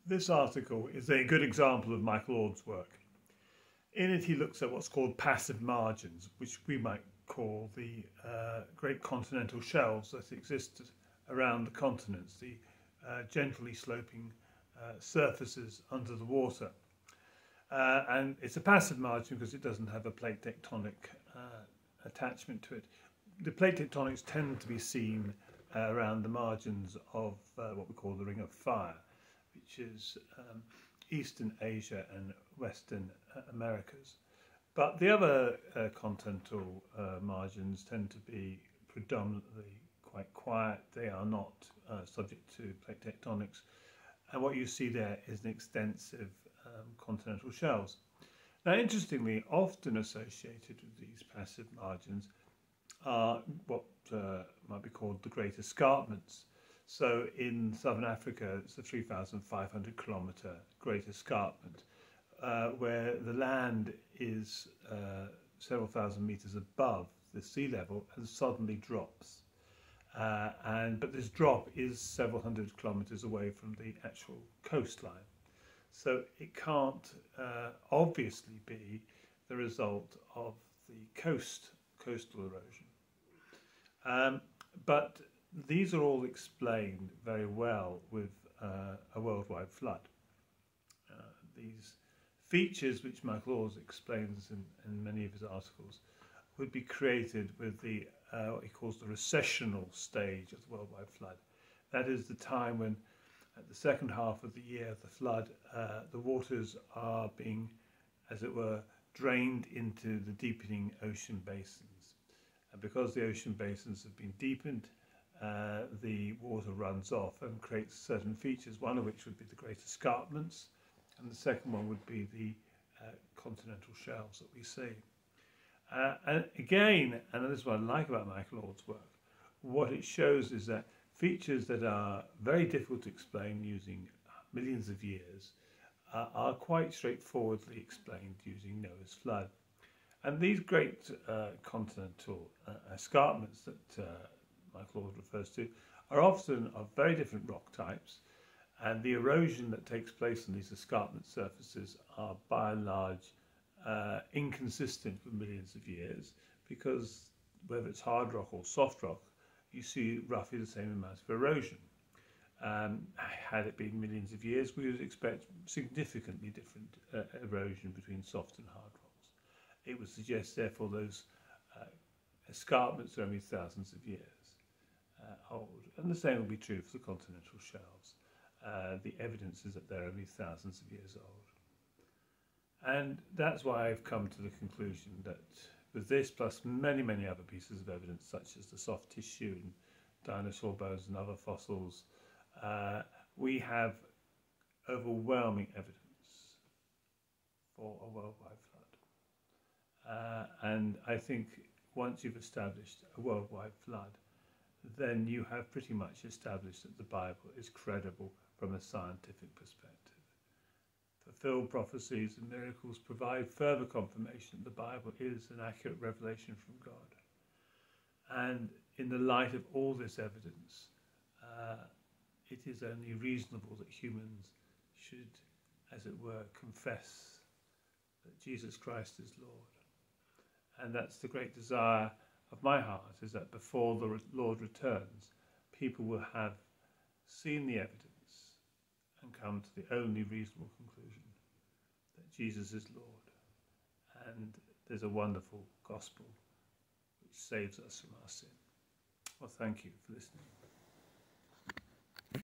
This article is a good example of Michael Ord's work. In it he looks at what's called passive margins, which we might call the great continental shelves that exist around the continents, the gently sloping surfaces under the water. And it's a passive margin because it doesn't have a plate tectonic attachment to it. The plate tectonics tend to be seen around the margins of what we call the Ring of Fire, which is Eastern Asia and Western Americas. But the other continental margins tend to be predominantly quite quiet. They are not subject to plate tectonics. And what you see there is an extensive continental shelves. Now, interestingly, often associated with these passive margins are what might be called the Great Escarpments. So in southern Africa, it's a 3,500 kilometre Great Escarpment, where the land is several thousand metres above the sea level and suddenly drops. But this drop is several hundred kilometres away from the actual coastline. So it can't obviously be the result of the coastal erosion. But these are all explained very well with a worldwide flood. These features, which Michael Ord explains in many of his articles, would be created with the what he calls the recessional stage of the worldwide flood. That is the time when, at the second half of the year of the flood, the waters are being, as it were, drained into the deepening ocean basins. And because the ocean basins have been deepened, the water runs off and creates certain features, one of which would be the Great Escarpments, and the second one would be the continental shelves that we see. And again, and this is what I like about Michael Ord's work, what it shows is that features that are very difficult to explain using millions of years are quite straightforwardly explained using Noah's flood. And these great continental escarpments that Michael Ord refers to are often of very different rock types, and the erosion that takes place on these escarpment surfaces are by and large inconsistent for millions of years, because whether it's hard rock or soft rock, you see roughly the same amount of erosion. Had it been millions of years, we would expect significantly different erosion between soft and hard rocks. It would suggest, therefore, those escarpments are only thousands of years old. And the same will be true for the continental shelves. The evidence is that they're only thousands of years old. And that's why I've come to the conclusion that with this, plus many, many other pieces of evidence, such as the soft tissue and dinosaur bones and other fossils, we have overwhelming evidence for a worldwide flood. And I think once you've established a worldwide flood, then you have pretty much established that the Bible is credible from a scientific perspective. Fulfilled prophecies and miracles provide further confirmation that the Bible is an accurate revelation from God. And in the light of all this evidence, it is only reasonable that humans should, as it were, confess that Jesus Christ is Lord. And that's the great desire of my heart, is that before the Lord returns, people will have seen the evidence and come to the only reasonable conclusion that Jesus is Lord. And there's a wonderful gospel which saves us from our sin. Well, thank you for listening.